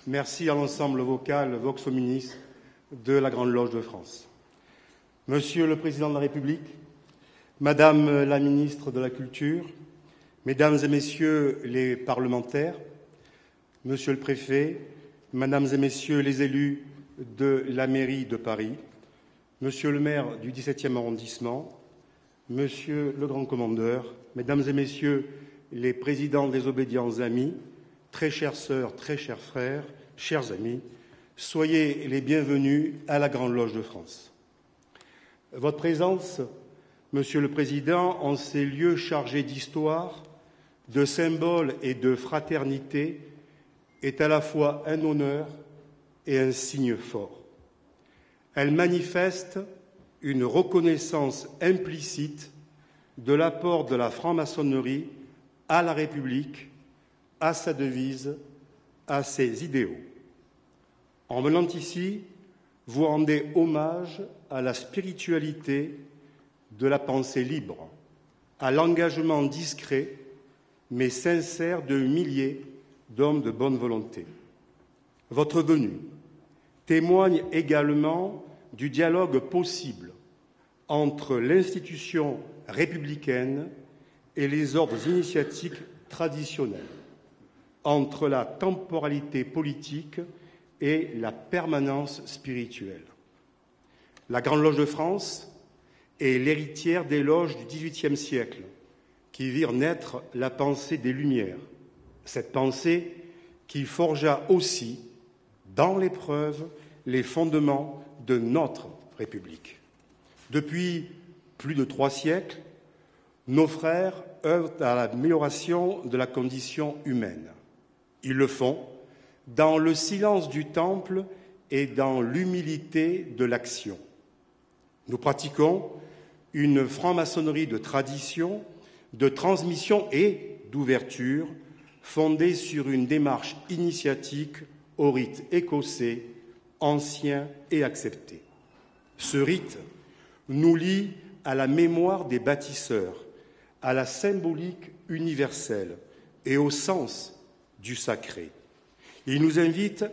Merci à l'ensemble vocal Vox Hominis de la Grande Loge de France. Monsieur le Président de la République, Madame la Ministre de la Culture, Mesdames et Messieurs les parlementaires, Monsieur le Préfet, Mesdames et Messieurs les élus de la mairie de Paris, Monsieur le maire du 17e arrondissement, Monsieur le Grand Commandeur, Mesdames et Messieurs les présidents des obédiences amis, très chères sœurs, très chers frères, chers amis, soyez les bienvenus à la Grande Loge de France. Votre présence, Monsieur le Président, en ces lieux chargés d'histoire, de symboles et de fraternité, est à la fois un honneur et un signe fort. Elle manifeste une reconnaissance implicite de l'apport de la franc-maçonnerie à la République, à sa devise, à ses idéaux. En venant ici, vous rendez hommage à la spiritualité de la pensée libre, à l'engagement discret mais sincère de milliers d'hommes de bonne volonté. Votre venue témoigne également du dialogue possible entre l'institution républicaine et les ordres initiatiques traditionnels, entre la temporalité politique et la permanence spirituelle. La Grande Loge de France est l'héritière des loges du XVIIIe siècle qui virent naître la pensée des Lumières, cette pensée qui forgea aussi, dans l'épreuve, les fondements de notre République. Depuis plus de 3 siècles, nos frères œuvrent à l'amélioration de la condition humaine. Ils le font dans le silence du temple et dans l'humilité de l'action. Nous pratiquons une franc-maçonnerie de tradition, de transmission et d'ouverture fondée sur une démarche initiatique au rite écossais, ancien et accepté. Ce rite nous lie à la mémoire des bâtisseurs, à la symbolique universelle et au sens du sacré. Il nous invite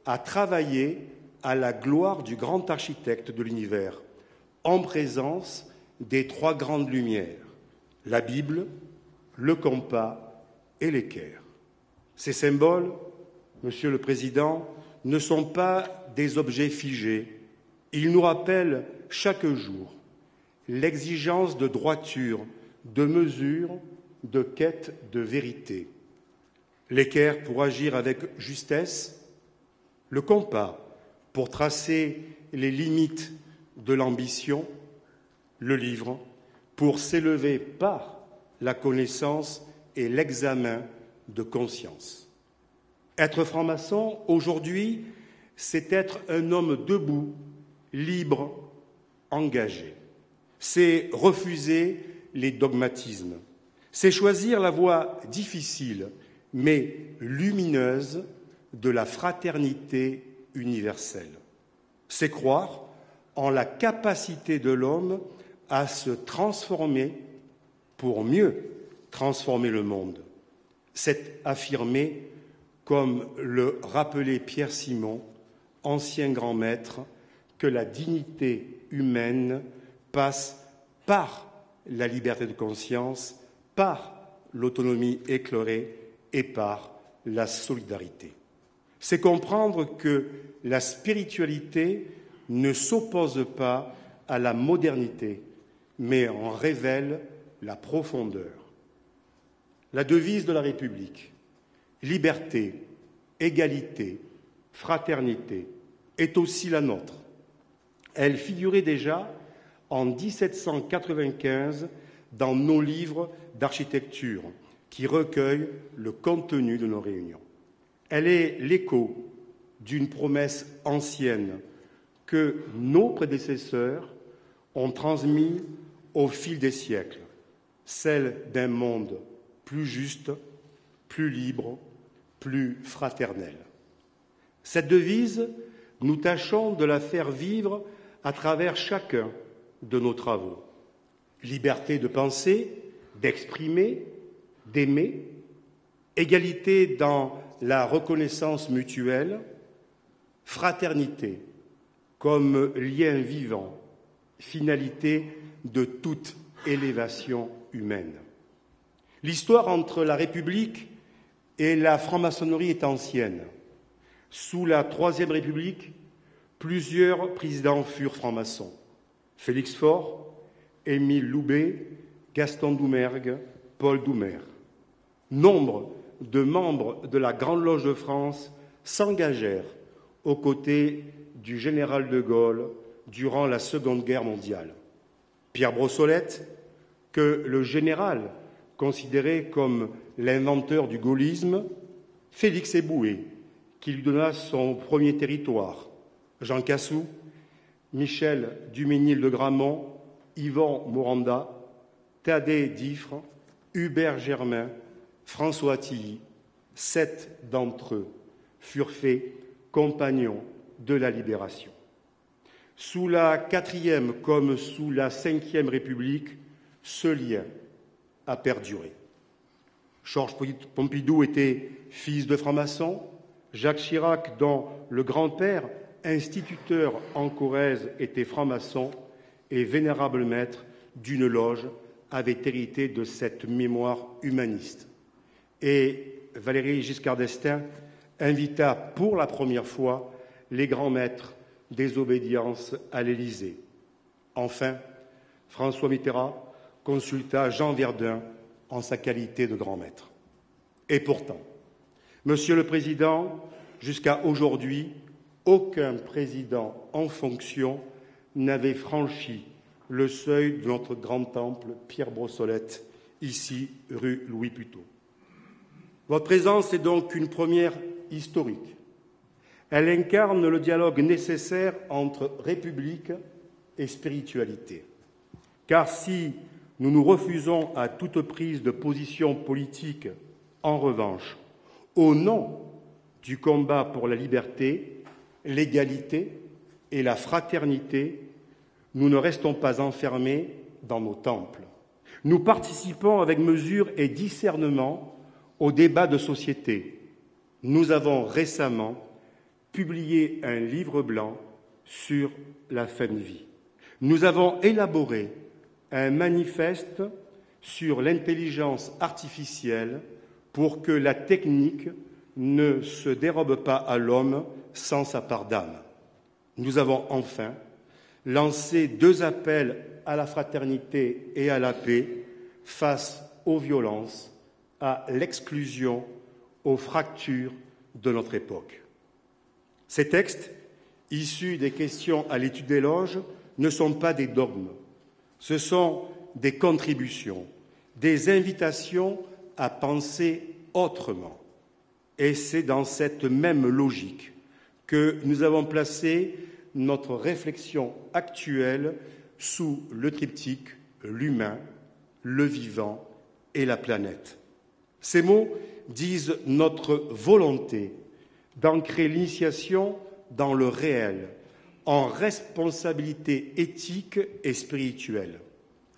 à travailler à la gloire du grand architecte de l'univers, en présence des 3 grandes lumières, la Bible, le compas et l'équerre. Ces symboles, Monsieur le Président, ne sont pas des objets figés. Ils nous rappellent chaque jour l'exigence de droiture, de mesure, de quête de vérité. L'équerre pour agir avec justesse, le compas pour tracer les limites de l'ambition, le livre pour s'élever par la connaissance et l'examen de conscience. Être franc-maçon, aujourd'hui, c'est être un homme debout, libre, engagé. C'est refuser les dogmatismes. C'est choisir la voie difficile, mais lumineuse, de la fraternité universelle. C'est croire en la capacité de l'homme à se transformer pour mieux transformer le monde. C'est affirmer, comme le rappelait Pierre Simon, ancien grand maître, que la dignité humaine passe par la liberté de conscience, par l'autonomie éclairée et par la solidarité. C'est comprendre que la spiritualité ne s'oppose pas à la modernité, mais en révèle la profondeur. La devise de la République, liberté, égalité, fraternité, est aussi la nôtre. Elle figurait déjà en 1795 dans nos livres d'architecture qui recueillent le contenu de nos réunions. Elle est l'écho d'une promesse ancienne que nos prédécesseurs ont transmise au fil des siècles, celle d'un monde plus juste, plus libre, plus fraternel. Cette devise, nous tâchons de la faire vivre à travers chacun de nos travaux. Liberté de penser, d'exprimer, d'aimer, égalité dans la reconnaissance mutuelle, fraternité comme lien vivant, finalité de toute élévation humaine. L'histoire entre la République et la franc-maçonnerie est ancienne. Sous la Troisième République, plusieurs présidents furent francs-maçons. Félix Faure, Émile Loubet, Gaston Doumergue, Paul Doumer. Nombre de membres de la Grande Loge de France s'engagèrent aux côtés du général de Gaulle durant la Seconde Guerre mondiale. Pierre Brossolette, que le général considérait comme l'inventeur du gaullisme, Félix Éboué, qui lui donna son premier territoire, Jean Cassou, Michel Duménil de Gramont, Yvan Moranda, Thaddée Diffre, Hubert Germain, François Tilly, 7 d'entre eux furent faits compagnons de la Libération. Sous la 4e comme sous la 5e République, ce lien a perduré. Georges Pompidou était fils de franc-maçon, Jacques Chirac, dont le grand-père, instituteur en Corrèze, était franc-maçon et vénérable maître d'une loge, avait hérité de cette mémoire humaniste. Et Valéry Giscard d'Estaing invita pour la première fois les grands maîtres des obédiences à l'Élysée. Enfin, François Mitterrand consulta Jean Verdun en sa qualité de grand maître. Et pourtant, Monsieur le Président, jusqu'à aujourd'hui, aucun président en fonction n'avait franchi le seuil de notre grand temple Pierre Brossolette, ici, rue Louis Puteaux. Votre présence est donc une première historique. Elle incarne le dialogue nécessaire entre République et spiritualité. Car si nous nous refusons à toute prise de position politique, en revanche, au nom du combat pour la liberté, l'égalité et la fraternité, nous ne restons pas enfermés dans nos temples. Nous participons avec mesure et discernement au débat de société. Nous avons récemment publié un livre blanc sur la fin de vie. Nous avons élaboré un manifeste sur l'intelligence artificielle pour que la technique ne se dérobe pas à l'homme sans sa part d'âme. Nous avons enfin lancé 2 appels à la fraternité et à la paix face aux violences, à l'exclusion, aux fractures de notre époque. Ces textes, issus des questions à l'étude des loges, ne sont pas des dogmes. Ce sont des contributions, des invitations à penser autrement. Et c'est dans cette même logique que nous avons placé notre réflexion actuelle sous le triptyque l'humain, le vivant et la planète. Ces mots disent notre volonté d'ancrer l'initiation dans le réel, en responsabilité éthique et spirituelle.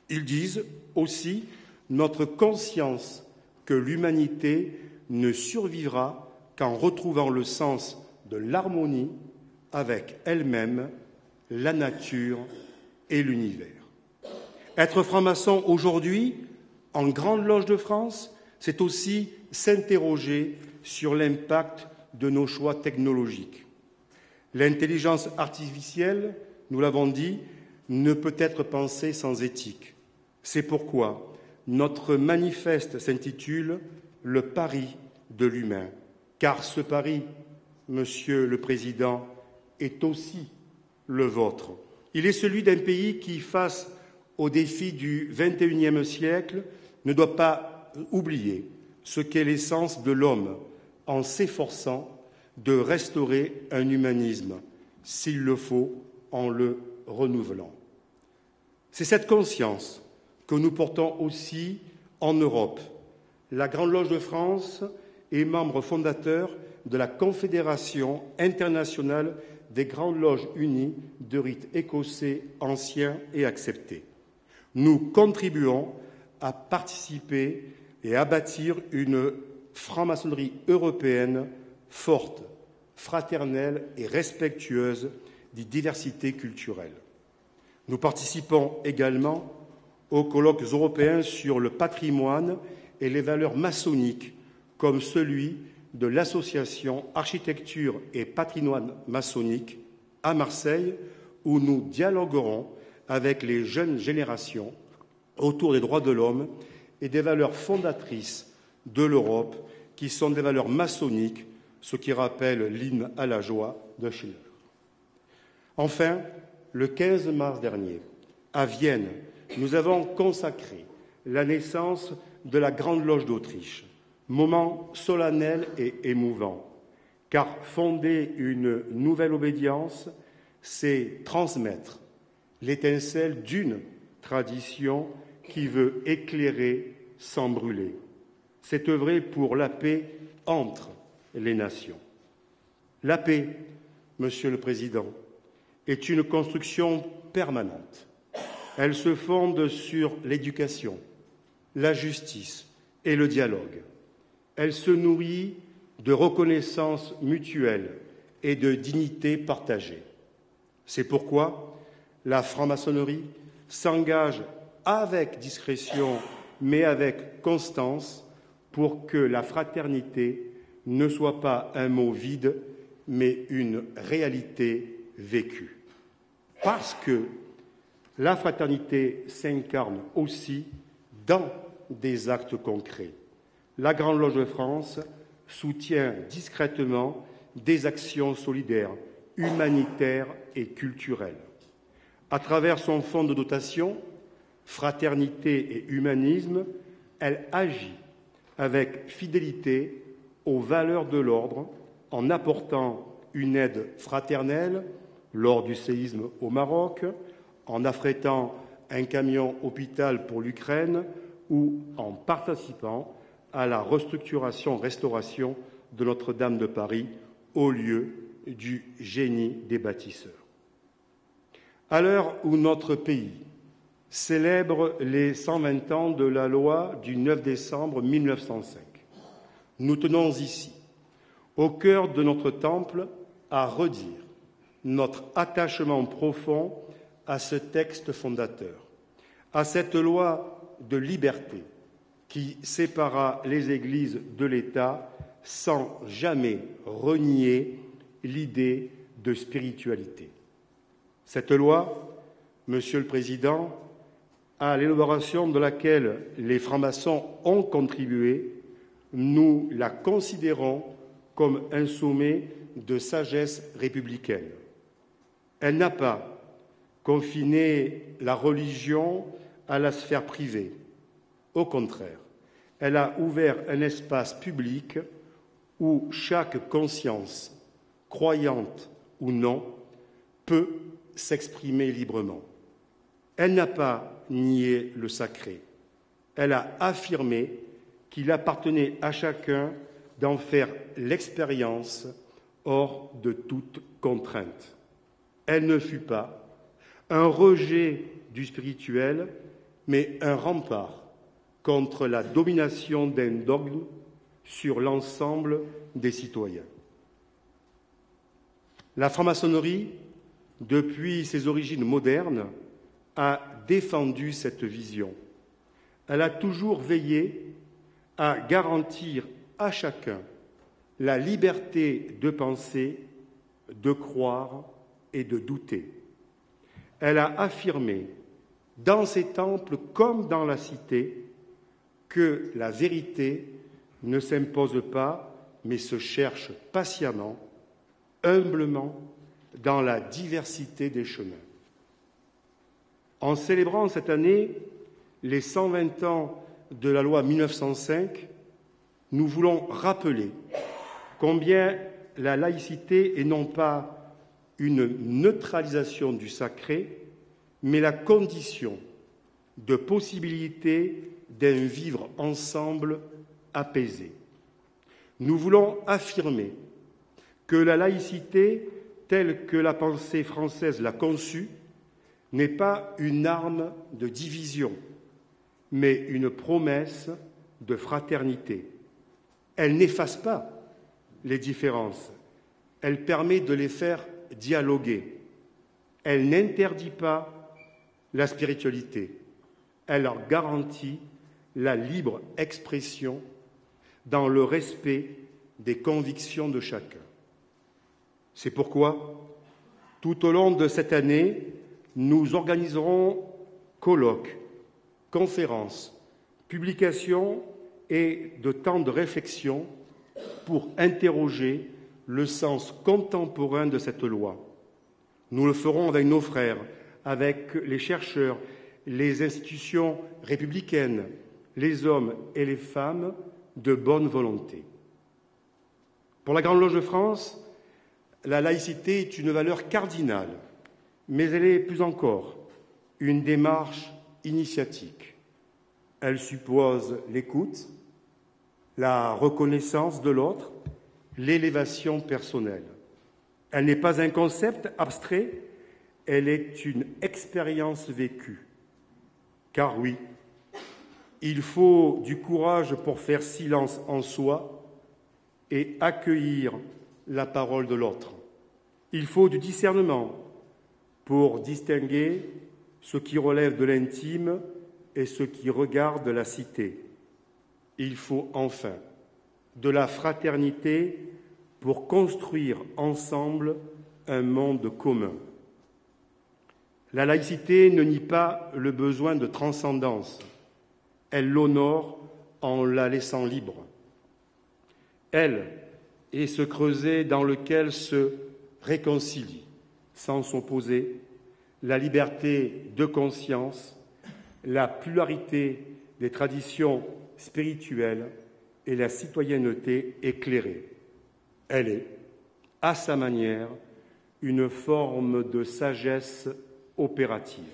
Ils disent aussi notre conscience que l'humanité ne survivra qu'en retrouvant le sens de l'harmonie avec elle-même, la nature et l'univers. Être franc-maçon aujourd'hui, en Grande Loge de France, c'est aussi s'interroger sur l'impact de nos choix technologiques. L'intelligence artificielle, nous l'avons dit, ne peut être pensée sans éthique. C'est pourquoi notre manifeste s'intitule « Le pari de l'humain », car ce pari, Monsieur le Président, est aussi le vôtre. Il est celui d'un pays qui, face aux défis du XXIe siècle, ne doit pas oublier ce qu'est l'essence de l'homme en s'efforçant de restaurer un humanisme, s'il le faut, en le renouvelant. C'est cette conscience que nous portons aussi en Europe. La Grande Loge de France est membre fondateur de la Confédération internationale des Grandes Loges unies de rite écossais anciens et acceptés. Nous contribuons à participer et à bâtir une franc-maçonnerie européenne forte, fraternelle et respectueuse des diversités culturelles. Nous participons également aux colloques européens sur le patrimoine et les valeurs maçonniques, comme celui de l'association Architecture et Patrimoine maçonnique à Marseille, où nous dialoguerons avec les jeunes générations autour des droits de l'homme et des valeurs fondatrices de l'Europe, qui sont des valeurs maçonniques, ce qui rappelle l'hymne à la joie de Schiller. Enfin, le 15 mars dernier, à Vienne, nous avons consacré la naissance de la Grande Loge d'Autriche, moment solennel et émouvant, car fonder une nouvelle obédience, c'est transmettre l'étincelle d'une tradition qui veut éclairer sans brûler. C'est œuvrer pour la paix entre les nations. La paix, Monsieur le Président, est une construction permanente. Elle se fonde sur l'éducation, la justice et le dialogue. Elle se nourrit de reconnaissance mutuelle et de dignité partagée. C'est pourquoi la franc-maçonnerie s'engage avec discrétion, mais avec constance, pour que la fraternité ne soit pas un mot vide, mais une réalité vécue. Parce que la fraternité s'incarne aussi dans des actes concrets. La Grande Loge de France soutient discrètement des actions solidaires, humanitaires et culturelles. À travers son fonds de dotation, Fraternité et Humanisme, elle agit avec fidélité aux valeurs de l'ordre en apportant une aide fraternelle lors du séisme au Maroc, en affrétant un camion hôpital pour l'Ukraine ou en participant à la restructuration-restauration de Notre-Dame de Paris au lieu du génie des bâtisseurs. À l'heure où notre pays célèbre les 120 ans de la loi du 9 décembre 1905, nous tenons ici, au cœur de notre temple, à redire notre attachement profond à ce texte fondateur, à cette loi de liberté qui sépara les églises de l'État sans jamais renier l'idée de spiritualité. Cette loi, Monsieur le Président, à l'élaboration de laquelle les francs-maçons ont contribué, nous la considérons comme un sommet de sagesse républicaine. Elle n'a pas confiné la religion à la sphère privée. Au contraire, elle a ouvert un espace public où chaque conscience, croyante ou non, peut s'exprimer librement. Elle n'a pas nié le sacré. Elle a affirmé qu'il appartenait à chacun d'en faire l'expérience hors de toute contrainte. Elle ne fut pas un rejet du spirituel, mais un rempart contre la domination d'un dogme sur l'ensemble des citoyens. La franc-maçonnerie, depuis ses origines modernes, a défendu cette vision. Elle a toujours veillé à garantir à chacun la liberté de penser, de croire et de douter. Elle a affirmé, dans ses temples comme dans la cité, que la vérité ne s'impose pas, mais se cherche patiemment, humblement, dans la diversité des chemins. En célébrant cette année les 120 ans de la loi 1905, nous voulons rappeler combien la laïcité est non pas une neutralisation du sacré, mais la condition de possibilité d'un vivre ensemble apaisé. Nous voulons affirmer que la laïcité, telle que la pensée française l'a conçue, n'est pas une arme de division, mais une promesse de fraternité. Elle n'efface pas les différences, elle permet de les faire dialoguer. Elle n'interdit pas la spiritualité, elle leur garantit la libre expression dans le respect des convictions de chacun. C'est pourquoi, tout au long de cette année, nous organiserons colloques, conférences, publications et de temps de réflexion pour interroger le sens contemporain de cette loi. Nous le ferons avec nos frères, avec les chercheurs, les institutions républicaines, les hommes et les femmes de bonne volonté. Pour la Grande Loge de France, la laïcité est une valeur cardinale, mais elle est plus encore une démarche initiatique. Elle suppose l'écoute, la reconnaissance de l'autre, l'élévation personnelle. Elle n'est pas un concept abstrait, elle est une expérience vécue. Car oui, il faut du courage pour faire silence en soi et accueillir la parole de l'autre. Il faut du discernement pour distinguer ce qui relève de l'intime et ce qui regarde la cité. Il faut enfin de la fraternité pour construire ensemble un monde commun. La laïcité ne nie pas le besoin de transcendance, elle l'honore en la laissant libre. Elle est ce creuset dans lequel se réconcilie, sans s'opposer, la liberté de conscience, la pluralité des traditions spirituelles et la citoyenneté éclairée. Elle est, à sa manière, une forme de sagesse opérative.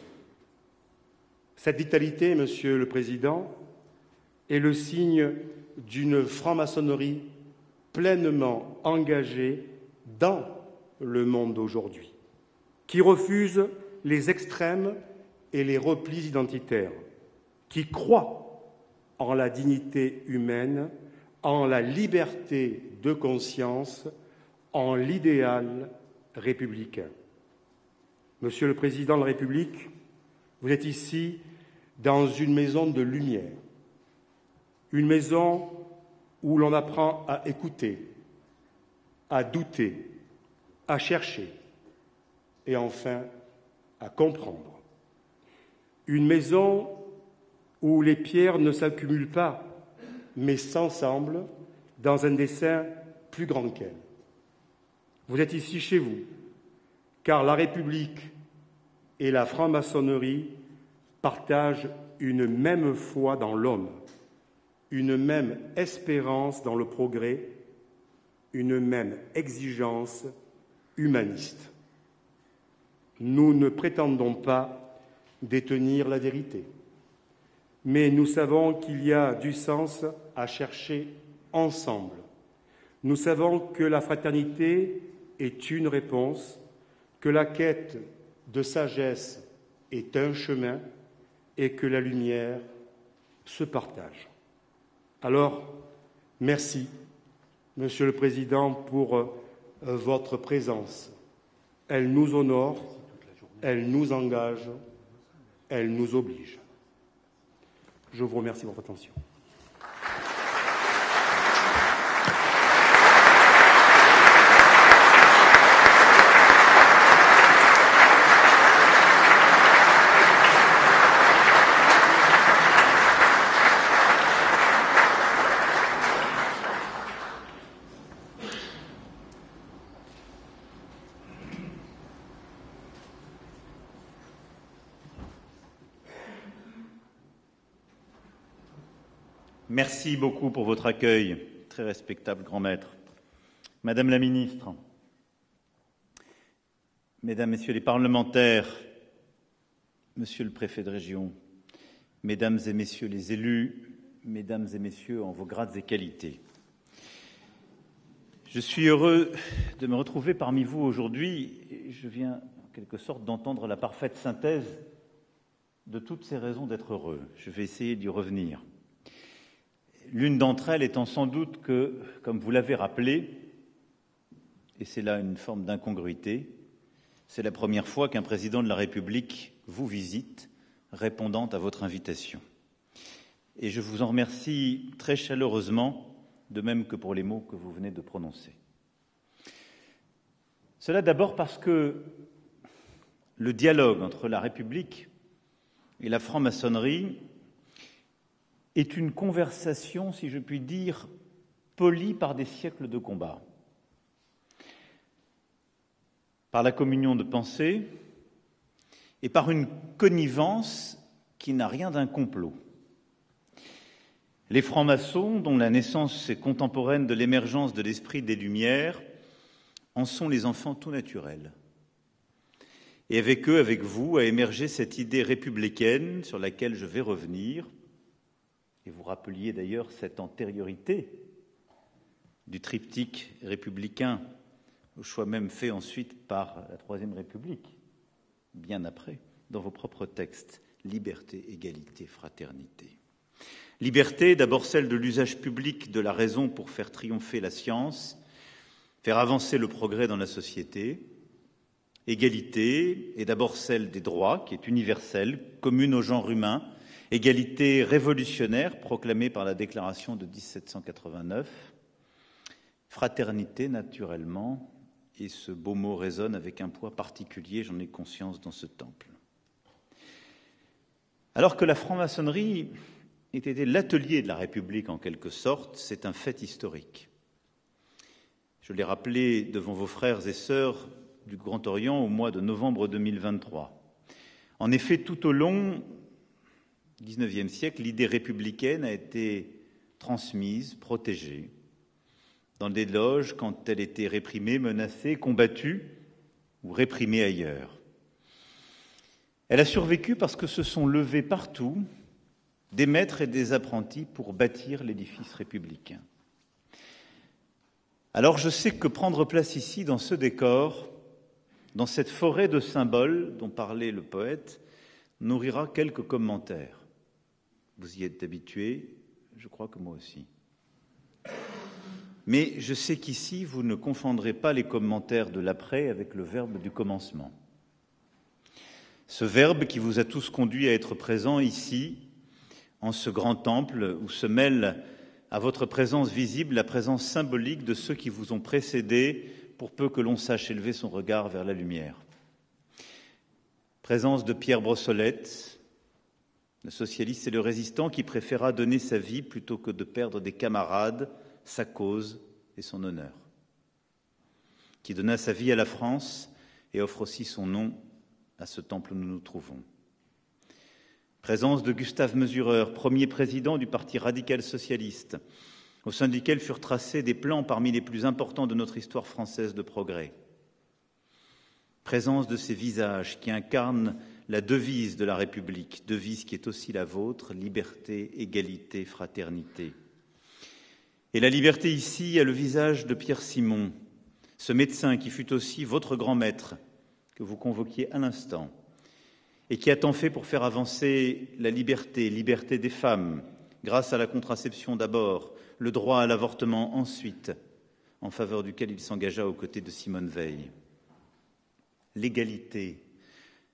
Cette vitalité, Monsieur le Président, est le signe d'une franc-maçonnerie pleinement engagée dans le monde d'aujourd'hui, qui refuse les extrêmes et les replis identitaires, qui croit en la dignité humaine, en la liberté de conscience, en l'idéal républicain. Monsieur le Président de la République, vous êtes ici dans une maison de lumière, une maison où l'on apprend à écouter, à douter, à chercher et enfin à comprendre. Une maison où les pierres ne s'accumulent pas, mais s'ensemblent dans un dessein plus grand qu'elle. Vous êtes ici chez vous, car la République et la franc-maçonnerie partagent une même foi dans l'homme, une même espérance dans le progrès, une même exigence humaniste. Nous ne prétendons pas détenir la vérité, mais nous savons qu'il y a du sens à chercher ensemble. Nous savons que la fraternité est une réponse, que la quête de sagesse est un chemin et que la lumière se partage. Alors, merci, Monsieur le Président, pour votre présence. Elle nous honore, elle nous engage, elle nous oblige. Je vous remercie pour votre attention. Merci beaucoup pour votre accueil, très respectable grand maître. Madame la ministre, Mesdames, Messieurs les parlementaires, Monsieur le préfet de région, Mesdames et Messieurs les élus, Mesdames et Messieurs en vos grades et qualités. Je suis heureux de me retrouver parmi vous aujourd'hui et je viens en quelque sorte d'entendre la parfaite synthèse de toutes ces raisons d'être heureux. Je vais essayer d'y revenir. l'une d'entre elles étant sans doute que, comme vous l'avez rappelé, et c'est là une forme d'incongruité, c'est la première fois qu'un président de la République vous visite, répondant à votre invitation. Et je vous en remercie très chaleureusement, de même que pour les mots que vous venez de prononcer. Cela d'abord parce que le dialogue entre la République et la franc-maçonnerie est une conversation, si je puis dire, polie par des siècles de combat. Par la communion de pensée et par une connivence qui n'a rien d'un complot. Les francs-maçons, dont la naissance est contemporaine de l'émergence de l'esprit des Lumières, en sont les enfants tout naturels. Et avec eux, avec vous, a émergé cette idée républicaine sur laquelle je vais revenir. Et vous rappeliez d'ailleurs cette antériorité du triptyque républicain, au choix même fait ensuite par la Troisième République, bien après, dans vos propres textes, liberté, égalité, fraternité. Liberté, d'abord celle de l'usage public de la raison pour faire triompher la science, faire avancer le progrès dans la société. Égalité est d'abord celle des droits, qui est universelle, commune au genre humain. Égalité révolutionnaire, proclamée par la Déclaration de 1789. Fraternité, naturellement, et ce beau mot résonne avec un poids particulier, j'en ai conscience, dans ce temple. Alors que la franc-maçonnerie était l'atelier de la République, en quelque sorte, c'est un fait historique. Je l'ai rappelé devant vos frères et sœurs du Grand Orient au mois de novembre 2023. En effet, tout au long du XIXe siècle, l'idée républicaine a été transmise, protégée, dans des loges quand elle était réprimée, menacée, combattue ou réprimée ailleurs. Elle a survécu parce que se sont levés partout des maîtres et des apprentis pour bâtir l'édifice républicain. Alors je sais que prendre place ici, dans ce décor, dans cette forêt de symboles dont parlait le poète, nourrira quelques commentaires. Vous y êtes habitués, je crois que moi aussi. Mais je sais qu'ici, vous ne confondrez pas les commentaires de l'après avec le verbe du commencement. Ce verbe qui vous a tous conduits à être présents ici, en ce grand temple, où se mêle à votre présence visible la présence symbolique de ceux qui vous ont précédés, pour peu que l'on sache élever son regard vers la lumière. Présence de Pierre Brossolette, le socialiste et le résistant qui préféra donner sa vie plutôt que de perdre des camarades, sa cause et son honneur. Qui donna sa vie à la France et offre aussi son nom à ce temple où nous nous trouvons. Présence de Gustave Mesureur, premier président du Parti radical socialiste, au sein duquel furent tracés des plans parmi les plus importants de notre histoire française de progrès. Présence de ces visages qui incarnent la devise de la République, devise qui est aussi la vôtre, liberté, égalité, fraternité. Et la liberté ici a le visage de Pierre Simon, ce médecin qui fut aussi votre grand maître, que vous convoquiez à l'instant, et qui a tant fait pour faire avancer la liberté, liberté des femmes, grâce à la contraception d'abord, le droit à l'avortement ensuite, en faveur duquel il s'engagea aux côtés de Simone Veil. L'égalité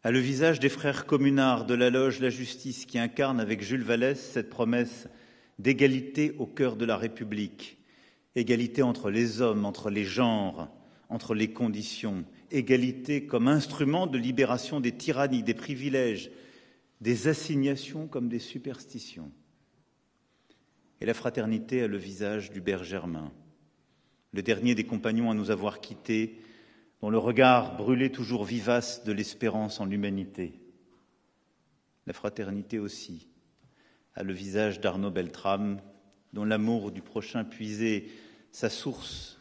a le visage des frères communards de la loge La Justice qui incarne avec Jules Vallès cette promesse d'égalité au cœur de la République, égalité entre les hommes, entre les genres, entre les conditions, égalité comme instrument de libération des tyrannies, des privilèges, des assignations comme des superstitions. Et la fraternité a le visage d'Hubert Germain, le dernier des compagnons à nous avoir quittés, dont le regard brûlait toujours vivace de l'espérance en l'humanité. La fraternité aussi a le visage d'Arnaud Beltrame, dont l'amour du prochain puisait sa source,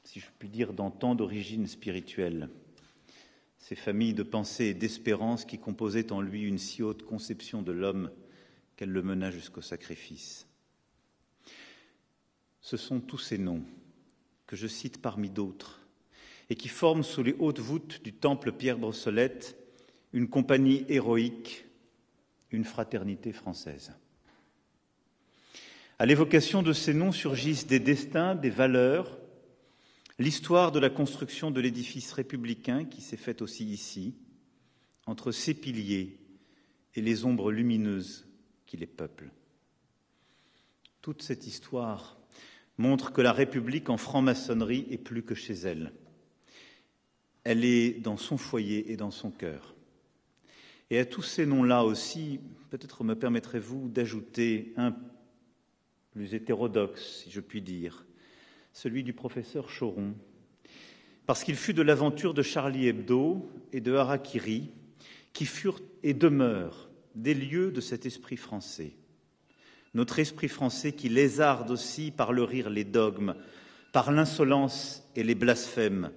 si je puis dire, dans tant d'origines spirituelles. Ces familles de pensée et d'espérance qui composaient en lui une si haute conception de l'homme qu'elle le mena jusqu'au sacrifice. Ce sont tous ces noms que je cite parmi d'autres et qui forment sous les hautes voûtes du temple Pierre Brossolette une compagnie héroïque, une fraternité française. À l'évocation de ces noms surgissent des destins, des valeurs, l'histoire de la construction de l'édifice républicain qui s'est faite aussi ici, entre ses piliers et les ombres lumineuses qui les peuplent. Toute cette histoire montre que la République en franc-maçonnerie est plus que chez elle. Elle est dans son foyer et dans son cœur. Et à tous ces noms-là aussi, peut-être me permettrez-vous d'ajouter un plus hétérodoxe, si je puis dire, celui du professeur Choron, parce qu'il fut de l'aventure de Charlie Hebdo et de Harakiri, qui furent et demeurent des lieux de cet esprit français. Notre esprit français qui lézarde aussi par le rire les dogmes, par l'insolence et les blasphèmes,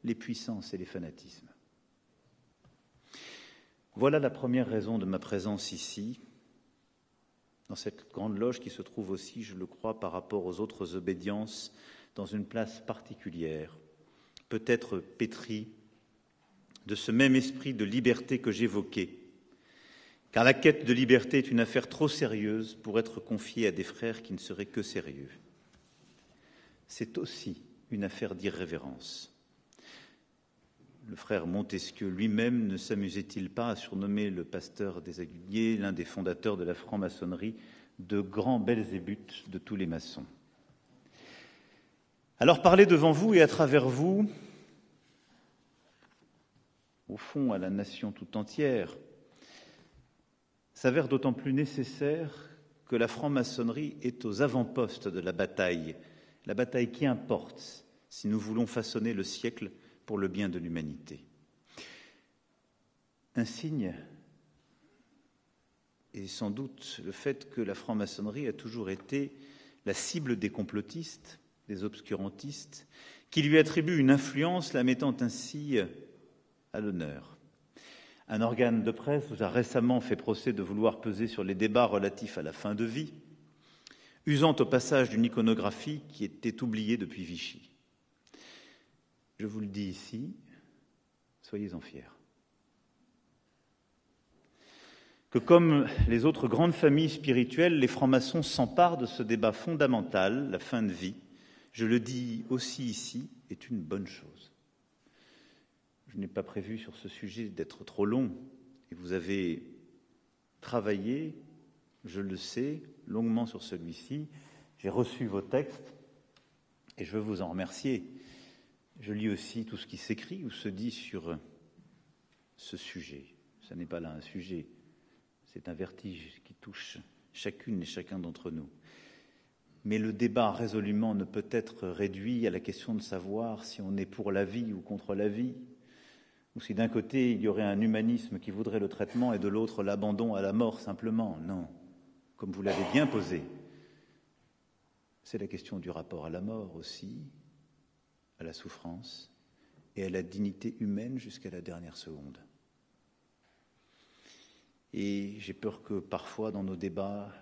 les puissances et les fanatismes. Voilà la première raison de ma présence ici, dans cette grande loge qui se trouve aussi, je le crois, par rapport aux autres obédiences, dans une place particulière, peut-être pétrie de ce même esprit de liberté que j'évoquais, car la quête de liberté est une affaire trop sérieuse pour être confiée à des frères qui ne seraient que sérieux. C'est aussi une affaire d'irrévérence. Le frère Montesquieu lui-même ne s'amusait-il pas à surnommer le pasteur des Aguilliers, l'un des fondateurs de la franc-maçonnerie, de grand Belzébuth de tous les maçons. Alors parler devant vous et à travers vous, au fond à la nation tout entière, s'avère d'autant plus nécessaire que la franc-maçonnerie est aux avant-postes de la bataille qui importe si nous voulons façonner le siècle pour le bien de l'humanité. Un signe est sans doute le fait que la franc-maçonnerie a toujours été la cible des complotistes, des obscurantistes, qui lui attribuent une influence, la mettant ainsi à l'honneur. Un organe de presse vous a récemment fait procès de vouloir peser sur les débats relatifs à la fin de vie, usant au passage d'une iconographie qui était oubliée depuis Vichy. Je vous le dis ici, soyez-en fiers. Que comme les autres grandes familles spirituelles, les francs-maçons s'emparent de ce débat fondamental, la fin de vie, je le dis aussi ici, est une bonne chose. Je n'ai pas prévu sur ce sujet d'être trop long, et vous avez travaillé, je le sais, longuement sur celui-ci. J'ai reçu vos textes, et je veux vous en remercier. Je lis aussi tout ce qui s'écrit ou se dit sur ce sujet. Ce n'est pas là un sujet, c'est un vertige qui touche chacune et chacun d'entre nous. Mais le débat résolument ne peut être réduit à la question de savoir si on est pour la vie ou contre la vie, ou si d'un côté il y aurait un humanisme qui voudrait le traitement et de l'autre l'abandon à la mort simplement. Non, comme vous l'avez bien posé, c'est la question du rapport à la mort aussi, à la souffrance et à la dignité humaine jusqu'à la dernière seconde. Et j'ai peur que parfois dans nos débats,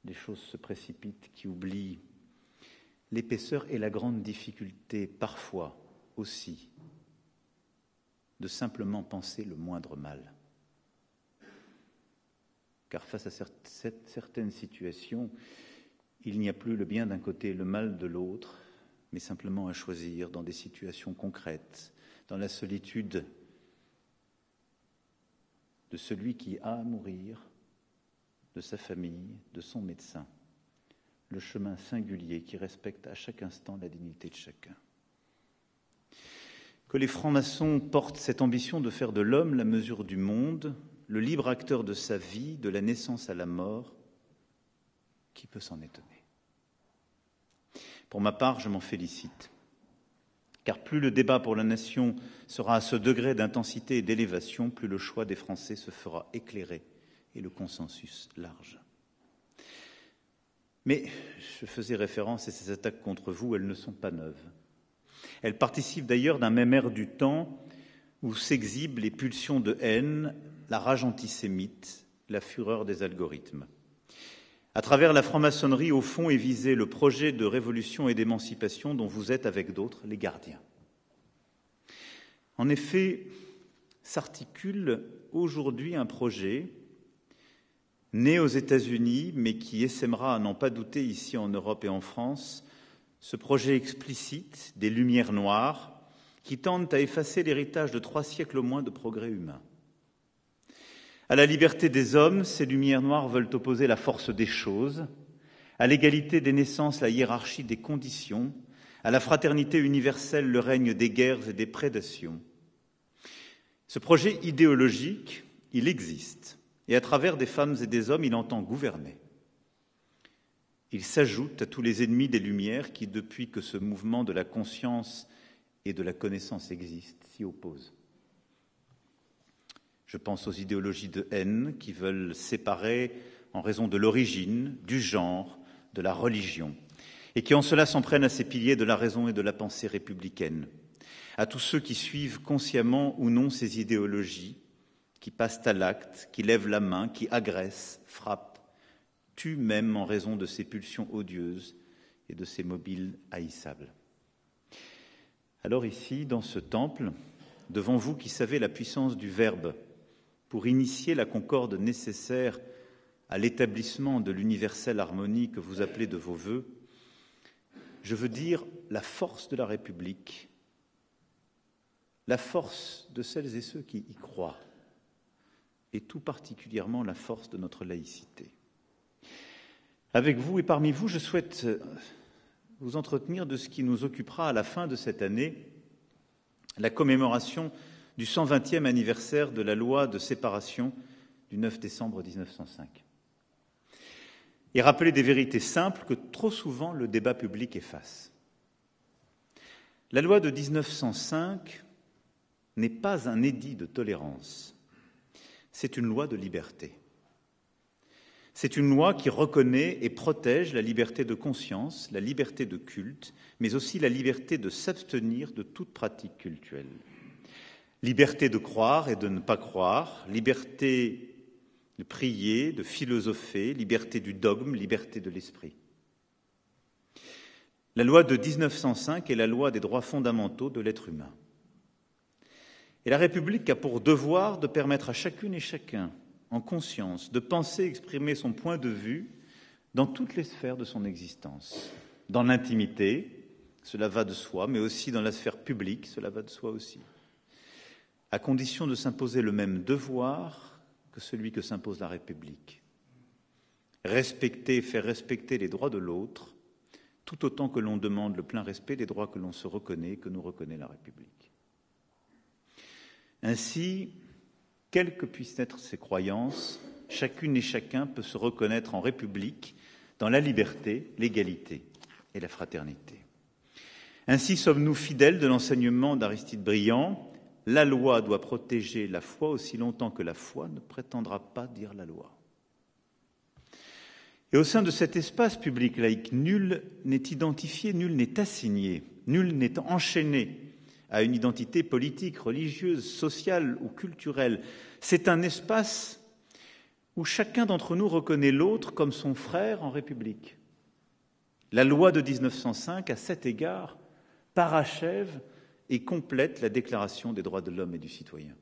des choses se précipitent qui oublient l'épaisseur et la grande difficulté parfois aussi de simplement penser le moindre mal. Car face à certaines situations, il n'y a plus le bien d'un côté et le mal de l'autre, mais simplement à choisir dans des situations concrètes, dans la solitude de celui qui a à mourir, de sa famille, de son médecin, le chemin singulier qui respecte à chaque instant la dignité de chacun. Que les francs-maçons portent cette ambition de faire de l'homme la mesure du monde, le libre acteur de sa vie, de la naissance à la mort, qui peut s'en étonner? Pour ma part, je m'en félicite, car plus le débat pour la nation sera à ce degré d'intensité et d'élévation, plus le choix des Français se fera éclairer et le consensus large. Mais je faisais référence à ces attaques contre vous, elles ne sont pas neuves. Elles participent d'ailleurs d'un même air du temps où s'exhibent les pulsions de haine, la rage antisémite, la fureur des algorithmes. À travers la franc-maçonnerie, au fond, est visé le projet de révolution et d'émancipation dont vous êtes, avec d'autres, les gardiens. En effet, s'articule aujourd'hui un projet né aux États-Unis, mais qui essaimera à n'en pas douter ici en Europe et en France, ce projet explicite des Lumières noires qui tendent à effacer l'héritage de 3 siècles au moins de progrès humain. À la liberté des hommes, ces Lumières noires veulent opposer la force des choses, à l'égalité des naissances, la hiérarchie des conditions, à la fraternité universelle, le règne des guerres et des prédations. Ce projet idéologique, il existe, et à travers des femmes et des hommes, il entend gouverner. Il s'ajoute à tous les ennemis des Lumières qui, depuis que ce mouvement de la conscience et de la connaissance existe, s'y opposent. Je pense aux idéologies de haine qui veulent séparer en raison de l'origine, du genre, de la religion, et qui en cela s'en prennent à ces piliers de la raison et de la pensée républicaine, à tous ceux qui suivent consciemment ou non ces idéologies, qui passent à l'acte, qui lèvent la main, qui agressent, frappent, tuent même en raison de ces pulsions odieuses et de ces mobiles haïssables. Alors ici, dans ce temple, devant vous qui savez la puissance du Verbe pour initier la concorde nécessaire à l'établissement de l'universelle harmonie que vous appelez de vos vœux, je veux dire la force de la République, la force de celles et ceux qui y croient, et tout particulièrement la force de notre laïcité. Avec vous et parmi vous, je souhaite vous entretenir de ce qui nous occupera à la fin de cette année, la commémoration du 120e anniversaire de la loi de séparation du 9 décembre 1905. Et rappeler des vérités simples que trop souvent le débat public efface. La loi de 1905 n'est pas un édit de tolérance, c'est une loi de liberté. C'est une loi qui reconnaît et protège la liberté de conscience, la liberté de culte, mais aussi la liberté de s'abstenir de toute pratique cultuelle. Liberté de croire et de ne pas croire, liberté de prier, de philosopher, liberté du dogme, liberté de l'esprit. La loi de 1905 est la loi des droits fondamentaux de l'être humain. Et la République a pour devoir de permettre à chacune et chacun, en conscience, de penser et exprimer son point de vue dans toutes les sphères de son existence. Dans l'intimité, cela va de soi, mais aussi dans la sphère publique, cela va de soi aussi. À condition de s'imposer le même devoir que celui que s'impose la République. Respecter et faire respecter les droits de l'autre, tout autant que l'on demande le plein respect des droits que l'on se reconnaît et que nous reconnaît la République. Ainsi, quelles que puissent être ses croyances, chacune et chacun peut se reconnaître en République dans la liberté, l'égalité et la fraternité. Ainsi sommes-nous fidèles de l'enseignement d'Aristide Briand. La loi doit protéger la foi aussi longtemps que la foi ne prétendra pas dire la loi. Et au sein de cet espace public laïque, nul n'est identifié, nul n'est assigné, nul n'est enchaîné à une identité politique, religieuse, sociale ou culturelle. C'est un espace où chacun d'entre nous reconnaît l'autre comme son frère en République. La loi de 1905, à cet égard, parachève et complète la Déclaration des droits de l'homme et du citoyen.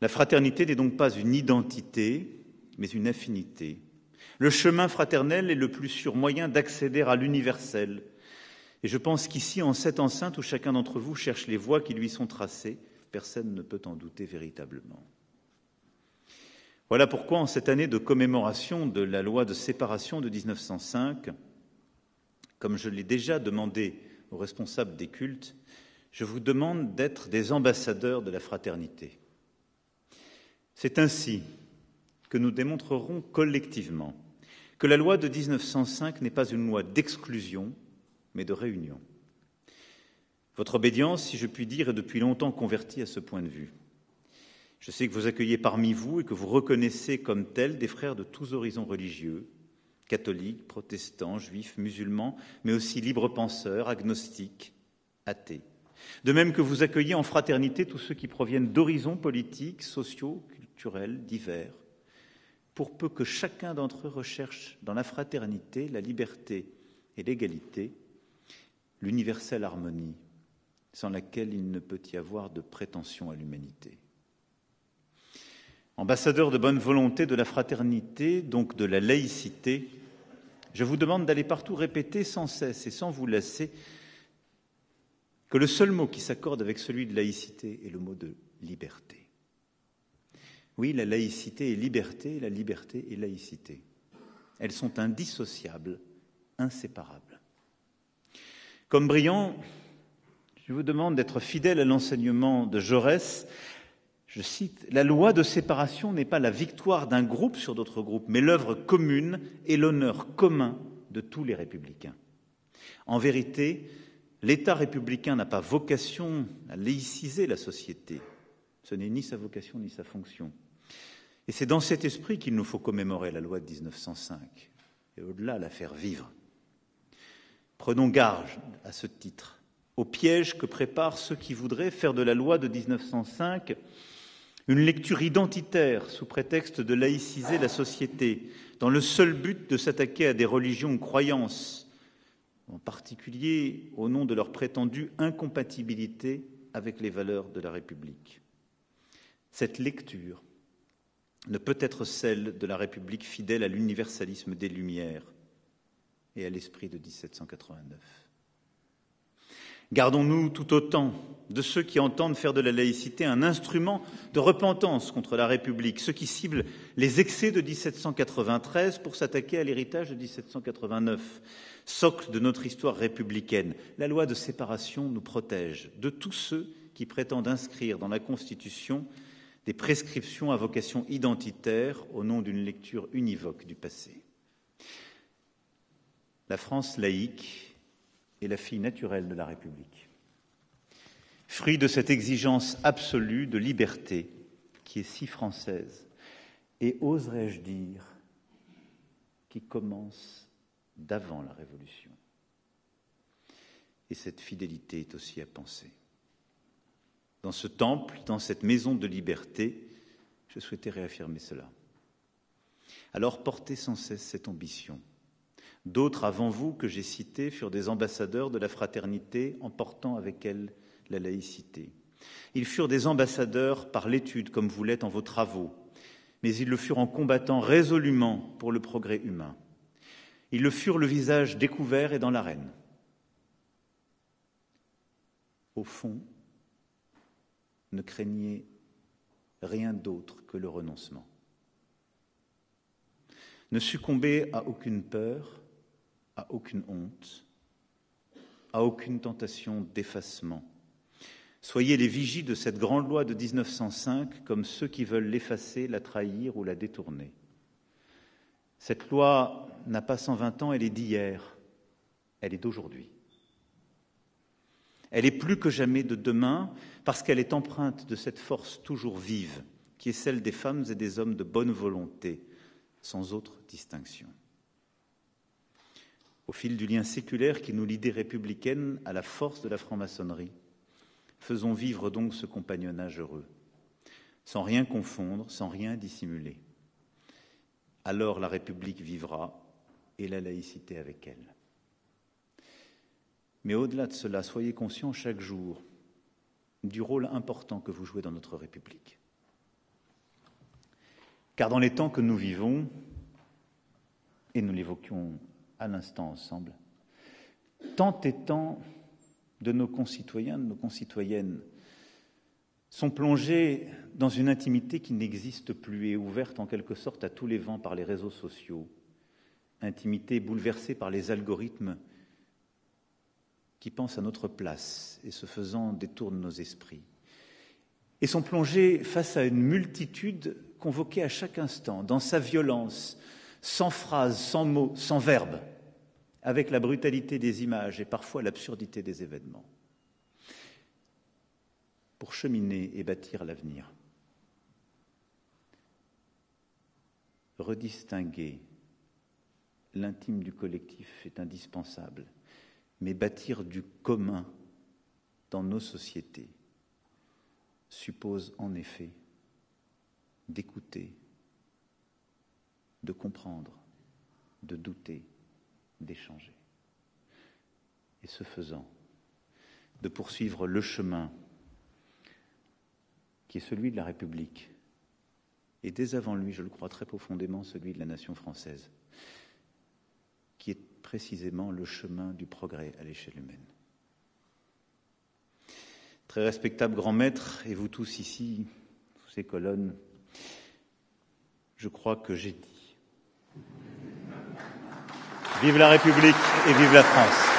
La fraternité n'est donc pas une identité, mais une affinité. Le chemin fraternel est le plus sûr moyen d'accéder à l'universel. Et je pense qu'ici, en cette enceinte où chacun d'entre vous cherche les voies qui lui sont tracées, personne ne peut en douter véritablement. Voilà pourquoi, en cette année de commémoration de la loi de séparation de 1905, comme je l'ai déjà demandé aux responsables des cultes, je vous demande d'être des ambassadeurs de la fraternité. C'est ainsi que nous démontrerons collectivement que la loi de 1905 n'est pas une loi d'exclusion, mais de réunion. Votre obédience, si je puis dire, est depuis longtemps convertie à ce point de vue. Je sais que vous accueillez parmi vous et que vous reconnaissez comme tels des frères de tous horizons religieux, catholiques, protestants, juifs, musulmans, mais aussi libres penseurs, agnostiques, athées. De même que vous accueillez en fraternité tous ceux qui proviennent d'horizons politiques, sociaux, culturels, divers, pour peu que chacun d'entre eux recherche dans la fraternité, la liberté et l'égalité, l'universelle harmonie, sans laquelle il ne peut y avoir de prétention à l'humanité. ambassadeurs de bonne volonté, de la fraternité, donc de la laïcité, je vous demande d'aller partout répéter sans cesse et sans vous lasser que le seul mot qui s'accorde avec celui de laïcité est le mot de liberté. Oui, la laïcité est liberté, la liberté est laïcité. Elles sont indissociables, inséparables. Comme Briand, je vous demande d'être fidèle à l'enseignement de Jaurès. Je cite, « La loi de séparation n'est pas la victoire d'un groupe sur d'autres groupes, mais l'œuvre commune et l'honneur commun de tous les républicains. » En vérité, l'État républicain n'a pas vocation à laïciser la société. Ce n'est ni sa vocation ni sa fonction. Et c'est dans cet esprit qu'il nous faut commémorer la loi de 1905 et au-delà la faire vivre. Prenons garde à ce titre au piège que préparent ceux qui voudraient faire de la loi de 1905 une lecture identitaire sous prétexte de laïciser la société, dans le seul but de s'attaquer à des religions ou croyances, en particulier au nom de leur prétendue incompatibilité avec les valeurs de la République. Cette lecture ne peut être celle de la République fidèle à l'universalisme des Lumières et à l'esprit de 1789. Gardons-nous tout autant de ceux qui entendent faire de la laïcité un instrument de repentance contre la République, ceux qui ciblent les excès de 1793 pour s'attaquer à l'héritage de 1789, socle de notre histoire républicaine. La loi de séparation nous protège de tous ceux qui prétendent inscrire dans la Constitution des prescriptions à vocation identitaire au nom d'une lecture univoque du passé. La France laïque est la fille naturelle de la République, fruit de cette exigence absolue de liberté qui est si française et, oserais-je dire, qui commence d'avant la Révolution. Et cette fidélité est aussi à penser. Dans ce temple, dans cette maison de liberté, je souhaitais réaffirmer cela. Alors portez sans cesse cette ambition. D'autres avant vous que j'ai cités furent des ambassadeurs de la fraternité en portant avec elle la laïcité. Ils furent des ambassadeurs par l'étude comme vous l'êtes en vos travaux, mais ils le furent en combattant résolument pour le progrès humain. Ils le furent le visage découvert et dans l'arène. Au fond, ne craignez rien d'autre que le renoncement. Ne succombez à aucune peur, à aucune honte, à aucune tentation d'effacement. Soyez les vigies de cette grande loi de 1905 comme ceux qui veulent l'effacer, la trahir ou la détourner. Cette loi n'a pas 120 ans, elle est d'hier, elle est d'aujourd'hui. Elle est plus que jamais de demain parce qu'elle est empreinte de cette force toujours vive qui est celle des femmes et des hommes de bonne volonté, sans autre distinction. Au fil du lien séculaire qui nous lie des républicaines à la force de la franc-maçonnerie, faisons vivre donc ce compagnonnage heureux, sans rien confondre, sans rien dissimuler. Alors la République vivra et la laïcité avec elle. Mais au-delà de cela, soyez conscients chaque jour du rôle important que vous jouez dans notre République. Car dans les temps que nous vivons, et nous l'évoquions à l'instant ensemble, tant et tant de nos concitoyens, de nos concitoyennes sont plongés dans une intimité qui n'existe plus et ouverte en quelque sorte à tous les vents par les réseaux sociaux, intimité bouleversée par les algorithmes qui pensent à notre place et ce faisant détournent nos esprits, et sont plongés face à une multitude convoquée à chaque instant, dans sa violence, sans phrase, sans mots, sans verbe, avec la brutalité des images et parfois l'absurdité des événements, pour cheminer et bâtir l'avenir. Redistinguer l'intime du collectif est indispensable, mais bâtir du commun dans nos sociétés suppose en effet d'écouter, de comprendre, de douter, d'échanger. Et ce faisant, de poursuivre le chemin qui est celui de la République, et dès avant lui, je le crois très profondément, celui de la nation française, qui est précisément le chemin du progrès à l'échelle humaine. Très respectable grand maître, et vous tous ici, sous ces colonnes, je crois que j'ai dit. Vive la République et vive la France.